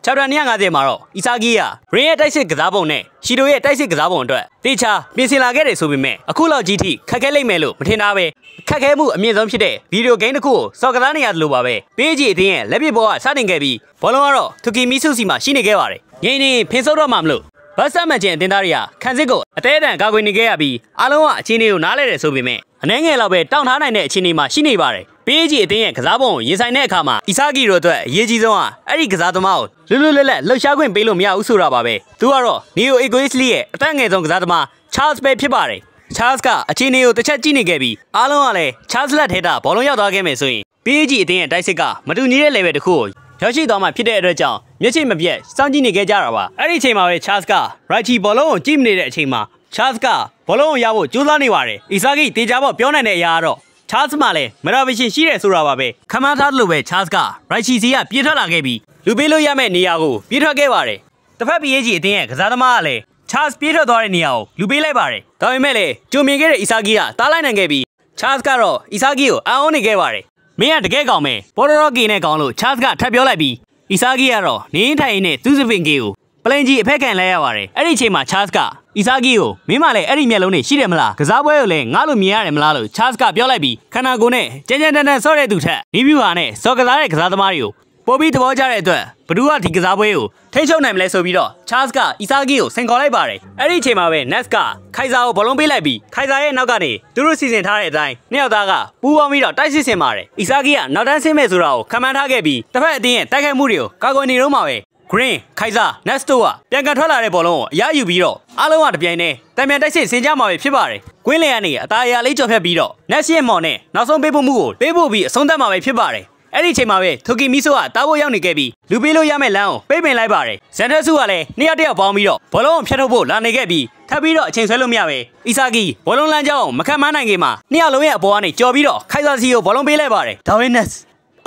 Chapter 250မှာတော့အီဆာဂီကရင်းရဲ့တိုက်စစ်ကစားပုံနဲ့ရှီတိုရဲ့တိုက်စစ်ကစားပုံအတွက်တေချာပြင်ဆင်လာခဲ့တယ်ဆိုပေမဲ့အခုလောက်ကြီးထိခက်ခဲလိမ့်မယ်လို့မထင်တာပဲခက်ခဲမှုအမြင့်ဆုံးဖြစ်တဲ့ဗီဒီယိုဂိမ်းတစ်ခုကိုစော်ကစားနေရတယ်လို့ပါပဲပေးကြီးအတင်းရဲ့လက်ပစ်ဘောကစတင်ခဲ့ပြီးဘောလုံးကတော့တူကီမီဆုစီမှာရှိနေခဲ့ပါတယ်ငိမ့်နေဖင်ဆုပ်တော့မှမလို့ဘတ်ဆတ်မန်ချင်းအတင်းသားတွေကခံစစ်ကိုအသေးအတန်ကာကွယ်နေခဲ့ရပြီးအားလုံးကအခြေအနေကိုနားလဲတယ်ဆိုပေမဲ့အနှဲငယ်လောက်ပဲတောင်းထားနိုင်တဲ့အခြေအနေမှာရှိနေပါတယ်ပေးကြီးအတင်းရဲ့ကစားပုံကိုရင်ဆိုင်တဲ့အခါမှာအီဆာဂီတို့အတွက်အရေးကြီးဆုံးကအဲ့ဒီကစားသမားကိုလွတ်လွတ်လပ်လပ်လှုပ်ရှားခွင့်ပေးလို့မရဘူးဆိုတာပါပဲသူကတော့နီယိုအီဂိုအစ်လီရဲ့အသက်ငယ်ဆုံးကစားသမားချားစ်ပဲဖြစ်ပါတယ်ချားစ်ကအခြေအနေကိုတစ်ချက်ကြည့်နေခဲ့ပြီးအားလုံးကလည်းချားစ်လက်ထဲတာဘောလုံးရောက်သွားခဲ့မယ်ဆိုရင်ပေးကြီးအတင်းရဲ့တိုက်စစ်ကမတူညီတဲ့ level တစ်ခုကိုရောက်ရှိသွားမှဖြစ်တဲ့အတွက်ကြောင့်မျက်ခြေမပြတ်စောင့်ကြည့်နေခဲ့ကြတာပါအဲ့ဒီအချိန်မှာပဲချားစ်ကရိုက်ချီဘောလုံးကိုကြည့်နေတဲ့အချိန်မှာချားစ်ကဘောလုံးကိုရဖို့ကြိုးစားနေပါတယ်အီဆာဂီတေချာပေါ့ပြောနိုင်တဲ့အရာကတော့ချားစ်မှလည်းမရာဗရှင်ရှိတယ်ဆိုတာပါပဲခမန်းထားလို့ပဲချားစ်ကရိုက်ချီစီကပြေးထွက်လာခဲ့ပြီးလူပေးလို့ရမယ့်နေရာကိုပြေးထွက်ခဲ့ပါတယ်တစ်ဖက်ပေးကြီးအတင်းရဲ့ကစားသမားကလည်းချားစ်ပြေးထွက်သွားတဲ့နေရာကိုလူပေးလိုက်ပါတယ်ဒါပေမဲ့လည်းကြုံမြင်ခဲ့တဲ့အီဆာဂီကတားလိုက်နိုင်ခဲ့ပြီးချားစ်ကတော့အီဆာဂီကိုအံ့ဩနေခဲ့ပါတယ်မင်းကတကယ်ကောင်းမယ်ပေါ်တော်ကီနဲ့ကောင်းလို့ချားစ်ကထပ်ပြောလိုက်ပြီးအီဆာဂီကတော့နင်းထိုင်နဲ့သူ့စပင်ကီကိုပလင်ကြီးအဖက်ခံလိုက်ရပါတယ်အဲ့ဒီအချိန်မှာချားစ်ကအီဆာဂီကိုမင်းမလည်းအဲ့ဒီမျက်လုံးနဲ့ရှိတယ်မလားကစားပွဲကိုလည်းငါ့လိုမြင်ရတယ်မလားလို့ချားစ်ကပြောလိုက်ပြီးခန္ဓာကိုယ်နဲ့ကြမ်းကြမ်းတမ်းတမ်းဆော့တဲ့သူထက်နီးဗျူဟာနဲ့စော်ကစားတဲ့ကစားသမားတွေကိုပို့ပြီးသဘောကျတဲ့အတွက်ဘဒူးကဒီကစားပွဲကိုထိချုပ်နိုင်မလဲဆိုပြီးတော့ချားစ်ကအီဆာဂီကိုဆင်ခေါ်လိုက်ပါတယ်အဲ့ဒီအချိန်မှာပဲနက်စ်ကခိုင်ဇာကိုဘောလုံးပေးလိုက်ပြီးခိုင်ဇာရဲ့နောက်ကနေသူတို့စီစဉ်ထားတဲ့အတိုင်းနှစ်ယောက်သားကပူးပေါင်းပြီးတော့တိုက်စစ်ဆင်ပါတယ်အီဆာဂီကနောက်တန်းဆင်းမဲ့ဆိုတာကိုခံမှန်းထားခဲ့ပြီးတစ်ဖက်အတင်းရဲ့တိုက်ခိုက်မှုတွေကိုကာကွယ်နေတော့မှာပဲ Green ခိုင်ဇာ Next တို့ကပြန်ကန်ထွက်လာတဲ့ဘောလုံးကိုအရယူပြီးတော့အားလုံးကတပြိုင်တည်းတံပြန်တိုက်စစ်ဆင်ကြမှာပဲဖြစ်ပါတယ်။ကွင်းလယ်ကနေအသားအရာလေးကြော်ဖြတ်ပြီးတော့ Next ရဲ့မော်နဲ့နောက်ဆုံးပေးဖို့မှုကိုပေးဖို့ပြီးအဆုံးသတ်မှာပဲဖြစ်ပါတယ်။အဲ့ဒီအချိန်မှာပဲထိုကီမီဆိုကတားဖို့ရောက်နေခဲ့ပြီးလူပေးလို့ရမယ့်လမ်းကိုပိတ်ပင်လိုက်ပါတယ်။ဇန်တက်ဆူကလည်းနှစ်ယောက်တယောက်ပေါင်းပြီးတော့ဘောလုံးကိုဖျက်ထုတ်ဖို့လာနေခဲ့ပြီးထပ်ပြီးတော့အချိန်ဆွဲလို့မရပဲအီဆာဂီဘောလုံးလမ်းကြောင်းကိုမခံမနိုင်ခင်မှာနှစ်ယောက်လုံးရဲ့အပေါ်ကနေကြော်ပြီးတော့ခိုင်ဇာစီကိုဘောလုံးပေးလိုက်ပါတယ်။ဒါဝင်းနက်စ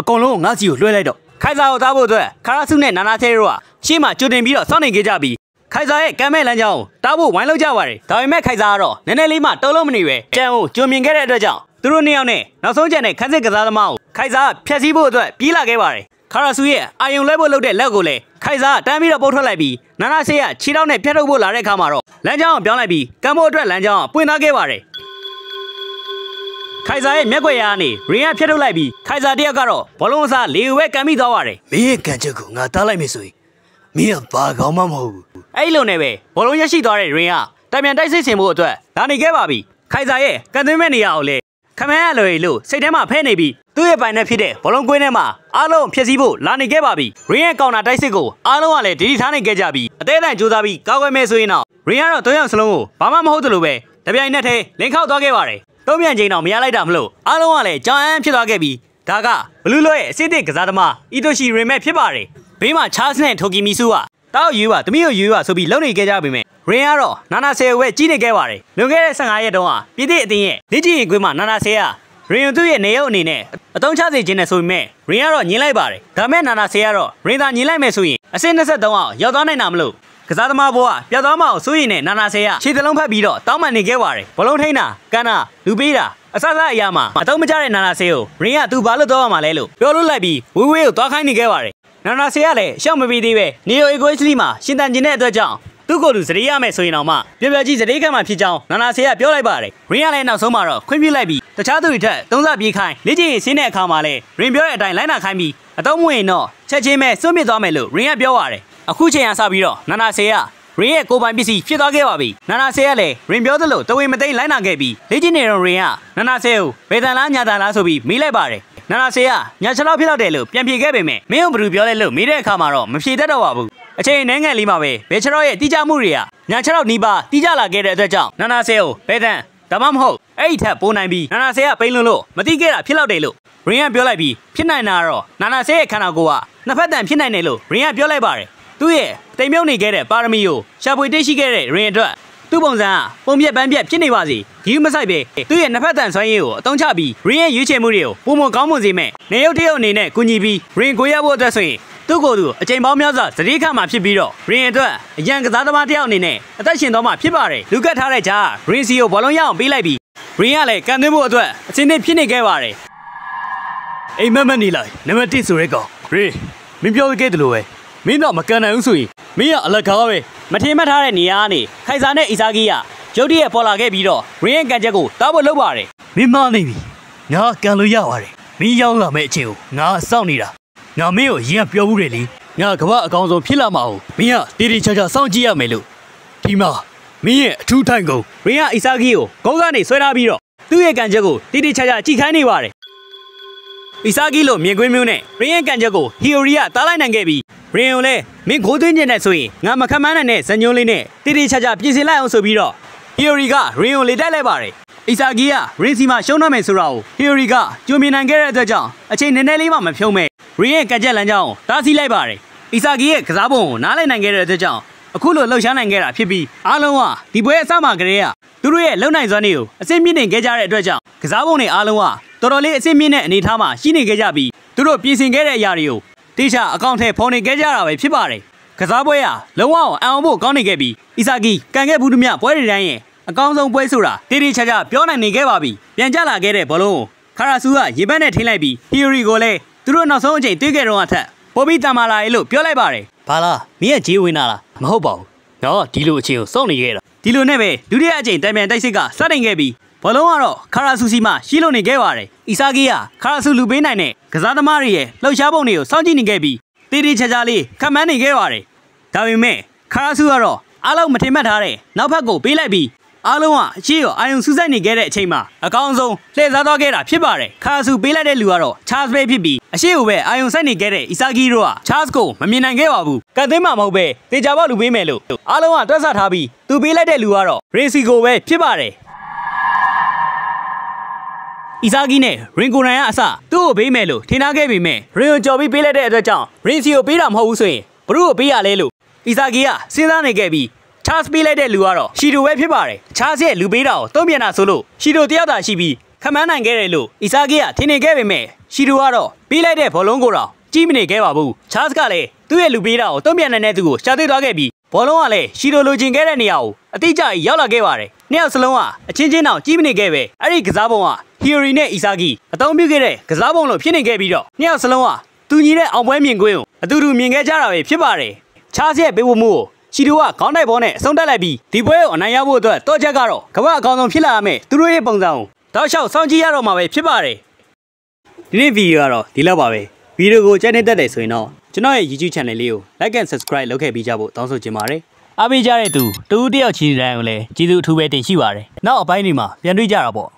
်အကုန်လုံးကိုငါ့စီကိုလွှဲလိုက်တော့ခိုင်ဇာကိုသားဖို့အတွက်ခါရာဆုနဲ့နာနာသေးတို့ကရှေ့မှာကြိုတင်ပြီးတော့စောင့်နေကြပြီးခိုင်ဇာရဲ့ကမ်းမဲ့လမ်းကြောင်းကိုတားဖို့ဝိုင်းလုပ်ကြပါတယ်ဒါပေမဲ့ခိုင်ဇာကတော့နည်းနည်းလေးမှတုံးလုံးမနေပဲကြံကိုကြုံမြင်ခဲ့တဲ့အတွက်ကြောင့်သူတို့နှစ်ယောက်နဲ့နောက်ဆုံးကြံတဲ့ခန်းစစ်ကစားသမားကိုခိုင်ဇာကဖျက်ဆီးဖို့အတွက်ပြေးလာခဲ့ပါတယ်ခါရာဆုရဲ့အာယုံလွှဲဖို့လုပ်တဲ့လက်ကိုလည်းခိုင်ဇာကတန်းပြီးတော့ပုတ်ထွက်လိုက်ပြီးနာနာဆေးကခြေထောက်နဲ့ဖျက်ထုတ်ဖို့လာတဲ့အခါမှာတော့လမ်းကြောင်းကိုပြောင်းလိုက်ပြီးကမ်းဖို့အတွက်လမ်းကြောင်းကိုပွင့်ထားခဲ့ပါတယ်ခိုင်ဇာရဲ့မျက်ကွယ်ရာကနေရင်းကဖျက်ထုတ်လိုက်ပြီးခိုင်ဇာတယောက်ကတော့ဘောလုံးအစားလေဝဲကန်မိသွားပါတယ်မင်းရဲ့ကန်ချက်ကိုငါတားလိုက်မယ်ဆိုရင်မင်းကဘာကောင်းမှမဟုတ်ဘူးအဲ့လိုနဲ့ပဲဘောလုံးရရှိသွားတဲ့ရင်းကတံပြန်တိုက်စစ်ဆင်ဖို့အတွက်လာနေခဲ့ပါပြီခိုင်ဇာရဲ့ကန်သွင်းမဲ့နေရာကိုလေခမန်းရလွယ်လို့စိတ်ထဲမှာဖဲနေပြီးသူ့ရဲ့ပိုင်နဲ့ဖြစ်တဲ့ဘောလုံးကွင်းထဲမှာအားလုံးဖျက်ဆီးဖို့လာနေခဲ့ပါပြီရင်းရဲ့ကောင်တာတိုက်စစ်ကိုအားလုံးကလည်းဒီထားနေခဲ့ကြပြီးအသေးအတန်ကြိုးစားပြီးကောက်ွယ်မဲ့ဆိုရင်တော့ရင်းကတော့၃ယောက်စလုံးကိုဘာမှမဟုတ်သလိုပဲတပြိုင်နက်တည်းလင်ခောက်သွားခဲ့ပါတယ်တုံးပြန်ချိန်တော့မရလိုက်တာမလို့အားလုံးကလည်းကြောင်အန်းဖြစ်သွားခဲ့ပြီးဒါကဘလူးလော့ရဲ့အစ်စ်တစ်ကစားသမားအီတိုရှီရီမက်ဖြစ်ပါတယ်ဘေးမှာချားစ်နဲ့ထိုကီမီဆူကတောက်ယူပါသမီးကိုယူပါဆိုပြီးလုံနေခဲ့ကြပေမဲ့ရင်းကတော့နာနာဆယ်ဝဲကြီးနေခဲ့ပါတယ်လွန်ခဲ့တဲ့15ရက်တုန်းကပြည်သစ်အတင်းရဲ့လက်ကြီးရင်ကွင်းမှာနာနာဆယ်ကရင်းသူ့ရဲ့နေရုပ်အနေနဲ့အတုံးချစေခြင်းနဲ့ဆိုပေမဲ့ရင်းကတော့ညင်လိုက်ပါတယ်ဒါမဲ့နာနာဆယ်ကတော့ရင်းသာညင်လိုက်မယ်ဆိုရင်အဆင့်23အောင်ရောက်သွားနိုင်တာမလို့ကစားသမားဘောကပြတ်သွားမအောင်စိုးရင်နဲ့နာနာဆယ်ကခြေသလုံးဖက်ပြီးတော့တောင်းပန်နေခဲ့ပါတယ်ဘလုံးထိန်းတာကန်တာလူပေးတာအဆအရာမှာအတုံးမကျတဲ့နာနာဆယ်ကိုရင်းကသူဘာလို့တော့ရမှာလဲလို့ပြောလို့လိုက်ပြီးဝေးဝေးကိုသွားခိုင်းနေခဲ့ပါတယ်နာနာဆယ်ကလည်းရှောက်မပြီးသေးပဲနီယိုအီဂိုအစ်လီမှာရှင်တန်ကျင်တဲ့အတွက်ကြောင့်သူ့ကိုယ်သူစရိရမယ်ဆိုရင်တော့မှပြပြကြီးစရိခံမှာဖြစ်ကြောင်းနာနာဆယ်ကပြောလိုက်ပါတယ်ရင်းကလည်းနောက်ဆုံးမှာတော့ခွင့်ပြုလိုက်ပြီးတခြားသူတွေထက်သုံးစားပြေးခိုင်းလေ့ကျင့်ရေးဆင်းတဲ့အခါမှာလည်းရင်းပြောတဲ့အတိုင်းလိုက်နာခိုင်းပြီးအတုံးမဝင်တော့ချက်ချင်းပဲစွန့်ပစ်သွားမယ်လို့ရင်းကပြောပါတယ်အခုချိန်ကစပြီးတော့နာနာဆယ်ကရင်းရဲ့ကိုပိုင်ပစ္စည်းဖြစ်သွားခဲ့ပါပြီနာနာဆယ်ကလည်းရင်းပြောသလိုတဝင်းမသိမ်းလိုက်နာခဲ့ပြီးလေ့ကျင့်နေတော့ရင်းကနာနာဆယ်ကိုဘယ်တန်လားညာတန်လားဆိုပြီးမေးလိုက်ပါတယ်နာနာဆယ်ကညာ6လောက်ဖြစ်တော့တယ်လို့ပြန်ဖြေခဲ့ပေမဲ့မင်းတို့ဘယ်လိုပြောလဲလို့မေးတဲ့အခါမှာတော့မဖြေတတ်တော့ပါဘူးအချိန်နိုင်ငံလေးမှာပဲဘယ်ချရော့ရဲ့တီးကြမှုတွေကညာ6လောက်နီးပါးတီးကြလာခဲ့တဲ့အတွက်ကြောင့်နာနာဆယ်ကိုဘယ်တန်ဒါမှမဟုတ်အဲ့ဒီထက်ပိုနိုင်ပြီးနာနာဆယ်ကပိန်လို့မတိခဲ့တာဖြစ်တော့တယ်လို့ရင်းကပြောလိုက်ပြီးဖြစ်နိုင်တာတော့နာနာဆယ်ရဲ့ခန္ဓာကိုယ်ကနှစ်ဖက်တန်ဖြစ်နိုင်တယ်လို့ရင်းကပြောလိုက်ပါတယ်သူ့ရဲ့တိမ်မြုပ်နေခဲ့တဲ့ပါရမီကိုရှာဖွေတွေ့ရှိခဲ့တဲ့ရင်းအတွက်သူ့ပုံစံကပုံပြက်ပန်းပြက်ဖြစ်နေပါစေဒီမဆိုင်ပဲသူ့ရဲ့နှစ်ဖက်တန်ဆွမ်းရည်ကိုအသုံးချပြီးရင်းရဲ့ရွေးချယ်မှုတွေကိုပုံမကောင်းမွန်စေမဲ့နေရုပ်တရုပ်အနေနဲ့ကူညီပြီးရင်းကိုရဖို့အတွက်ဆိုရင်သူ့ကိုယ်သူအချိန်ပေါင်းများစွာသတိခါမှာဖြစ်ပြီးတော့ရင်းအတွက်အရန်ကစားသမားတစ်ယောက်အနေနဲ့အသက်ရှင်သွားမှာဖြစ်ပါတယ်လူကတ်ထားတဲ့ကြားရင်းစီကိုဘောလုံးရအောင်ပေးလိုက်ပြီးရင်းကလည်းကန်သွင်းဖို့အတွက်အစဉ်သင့်ဖြစ်နေခဲ့ပါတယ်အိမ်မက်မက်နေလိုက်နံပါတ်1ဆိုရဲကောင်ရင်းမင်းပြောခဲ့တယ်လို့ပဲ မင်းတော့မကန်နိုင်ဘူးဆိုရင်မင်းကအလကားပဲမထင်မှတ်ထားတဲ့နေရာကနေခိုင်စာနဲ့အီစာဂီကရုတ်တရက်ပေါ်လာခဲ့ပြီးတော့ရင်းရဲ့ကန်ချက်ကိုတားဖို့လုပ်ပါတယ်မင်းမနေပြီငါကန်လို့ရပါတယ်မင်းရောက်လာမယ့်အချိန်ကိုငါစောင့်နေတာငါမင်းကိုရင်ကပြောဘူးတယ်လေငါကဘာအကောင်ဆုံးဖြစ်လာမှာဟုတ်မင်းကတေးတေးချာချာစောင့်ကြည့်ရမယ်လို့ဒီမှာမင်းရဲ့အထူးထိုင်ကုန်ရင်းကအီစာဂီကိုကုန်းကနေဆွဲထားပြီးတော့သူ့ရဲ့ကန်ချက်ကိုတေးတေးချာချာကြည့်ခိုင်းနေပါတယ်အီစာဂီလိုမြင်ကွင်းမျိုးနဲ့ရင်းရဲ့ကန်ချက်ကိုဟီယိုရီကတားလိုက်နိုင်ခဲ့ပြီးရင်းကိုလည်းမင်းဂိုးသွင်းကျင်တဲ့ဆိုရင်ငါမခံမန်းနိုင်တဲ့ဇညုံးလေးနဲ့တေးတေးချာချာပြင်ဆင်လိုက်အောင်ဆိုပြီးတော့ဟီယိုရီကရင်းကိုလေတိုက်လိုက်ပါတယ်အီစာဂီကရင်းစီမှာရှုံးတော့မယ်ဆိုတာကိုဟီယိုရီကကြိုမြင်နိုင်ခဲ့တဲ့အတွက်ကြောင့်အချိန်နည်းနည်းလေးမှမဖြုံးမဲ့ရင်းရဲ့ကန်ချက်လမ်းကြောင်းတားဆီးလိုက်ပါတယ်အီစာဂီရဲ့ကစားပုံကိုနားလည်နိုင်ခဲ့တဲ့အတွက်ကြောင့်အခုလိုလှုပ်ရှားနိုင်ခဲ့တာဖြစ်ပြီးအားလုံးကဒီပွဲအစမှကတည်းကသူတို့ရဲ့လုံနိုင်စွမ်းတွေကိုအဆင့်မြင့်နေခဲ့ကြတဲ့အတွက်ကြောင့်ကစားပုံတွေအားလုံးကတော်တော်လေးအဆင့်မြင့်တဲ့အနေအထားမှာရှိနေခဲ့ကြပြီးသူတို့ပြင်ဆင်ခဲ့တဲ့အရာတွေကိုတေချာအကောင့်ထဲဖော်နေခဲ့ကြတာပဲဖြစ်ပါတယ်ကစားပွဲဟာလုံးဝအံ့ဩဖို့ကောင်းနေခဲ့ပြီးအီစာဂီကန်ခဲ့ဘူးသမျှပွဲတွေတိုင်းရဲ့အကောင်းဆုံးပွဲဆိုတာတေးတေးချာချာပြောနိုင်နေခဲ့ပါပြီပြန်ကျလာခဲ့တဲ့ဘောလုံးကိုခါရာဆူကရေပန်းနဲ့ထိလိုက်ပြီးဟီယိုရီကိုလည်းသူတို့နောက်ဆုံးအချိန်တွေ့ခဲ့တော့အထက်ပိုပြီးတန်မာလာရဲ့လို့ပြောလိုက်ပါတယ်ဘာလားမင်းရဲ့ဂျေးဝင်လာလားမဟုတ်ပါဘူးငါဒီလိုအချိန်ကိုစောင့်နေခဲ့တာဒီလိုနဲ့ပဲဒုတိယအချိန်တံပြန်တိုက်စစ်ကစတင်ခဲ့ပြီးဘောလုံးကတော့ခါရာဆူစီမှရှိလို့နေခဲ့ပါတယ်အီစာဂီကခါရာဆူလူပေးနိုင်တဲ့ကစားသမားတွေရဲ့လှုပ်ရှားပုံတွေကိုစောင့်ကြည့်နေခဲ့ပြီးတေးတေးချာချာလေးခံမှန်းနေခဲ့ပါတယ်ဒါပေမဲ့ခါရာဆူကတော့အားလုံးမထင်မှတ်ထားတဲ့နောက်ဘက်ကိုပေးလိုက်ပြီးအားလုံးကအရှိရောအာယုံစူးစိုက်နေခဲ့တဲ့အချိန်မှာအကောင်းဆုံးလှည့်စားသွားခဲ့တာဖြစ်ပါတယ်ခါရာဆူပေးလိုက်တဲ့လူကတော့ချားစ်ပဲဖြစ်ပြီးအရှိကိုပဲအာယုံစိုက်နေခဲ့တဲ့အီစာဂီတို့ကချားစ်ကိုမမြင်နိုင်ခဲ့ပါဘူးကတ်သိမ်းမှာမဟုတ်ပဲတေချာပေါက်လူပေးမယ်လို့အားလုံးကတွက်ဆထားပြီးသူပေးလိုက်တဲ့လူကတော့ရေစီကိုပဲဖြစ်ပါတယ်အီစာဂီနဲ့ရင်ကိုရန်ကအစသူ့ကိုပေးမယ်လို့ထင်ထားခဲ့ပေမဲ့ရင်ကိုကြော်ပြီးပေးလိုက်တဲ့အတွက်ကြောင့်ရင်စီကိုပေးတာမဟုတ်ဘူးဆိုရင်ဘလို့ကိုပေးရလဲလို့အီစာဂီကစဉ်းစားနေခဲ့ပြီးချားစ်ပေးလိုက်တဲ့လူကတော့ရှီတိုပဲဖြစ်ပါတယ်ချားစ်ရဲ့လူပေးတာကိုတုံ့ပြန်တာဆိုလို့ရှီတိုတယောက်သာရှိပြီးခမန်းနိုင်ခဲ့တယ်လို့အီစာဂီကထင်နေခဲ့ပေမဲ့ရှီတိုကတော့ပေးလိုက်တဲ့ဘောလုံးကိုတော့ကြီးမနေခဲ့ပါဘူးချားစ်ကလည်းသူ့ရဲ့လူပေးတာကိုတုံ့ပြန်နိုင်တဲ့သူကိုရှာတွေ့သွားခဲ့ပြီးဘောလုံးကလည်းရှီတိုလိုချင်ခဲ့တဲ့နေရာကိုအတိအကျရောက်လာခဲ့ပါတယ်နှစ်ယောက်စလုံးကအချင်းချင်းတောင်ကြီးမနေခဲ့ပဲအဲ့ဒီကစားပုံကဟီယိုရီနဲ့အီစာဂီအသုံးပြုခဲ့တဲ့ကစားပုံလို့ဖြစ်နေခဲ့ပြီးတော့နှစ်ယောက်စလုံးကတူညီတဲ့အောင်ပွဲမြင်ကွင်းကိုအတူတူမြင်ခဲ့ကြတာပဲဖြစ်ပါတယ်ချားစ်ရဲ့ပေးဖို့မှုကိုရှီတိုကခေါင်းတိုက်ဘောနဲ့အဆုံးတက်လိုက်ပြီးဒီပွဲကိုအနိုင်ရဖို့အတွက်တော့ချက်ကတော့ကမ္ဘာအကောင်ဆုံးဖြစ်လာရမယ်သူတို့ရဲ့ပုံစံကိုတောက်လျှောက်စောင့်ကြည့်ရတော့မှာပဲဖြစ်ပါတယ်ဒီနေ့ဗီဒီယိုကတော့ဒီလောက်ပါပဲဗီဒီယိုကိုကြိုက်နေတဲ့ဆိုရင်တော့ကျွန်တော်ရဲ့ YouTube channel လေးကို like and subscribe လုပ်ခဲ့ပြီးကြဖို့တောင်းဆိုချင်ပါတယ်အားပေးကြတဲ့သူတူတူတယောက်ချီတိုင်းကိုလည်းကျေးဇူးအထူးပဲတင်ရှိပါတယ်နောက်အပိုင်းတွေမှာပြန်တွေ့ကြတာပေါ့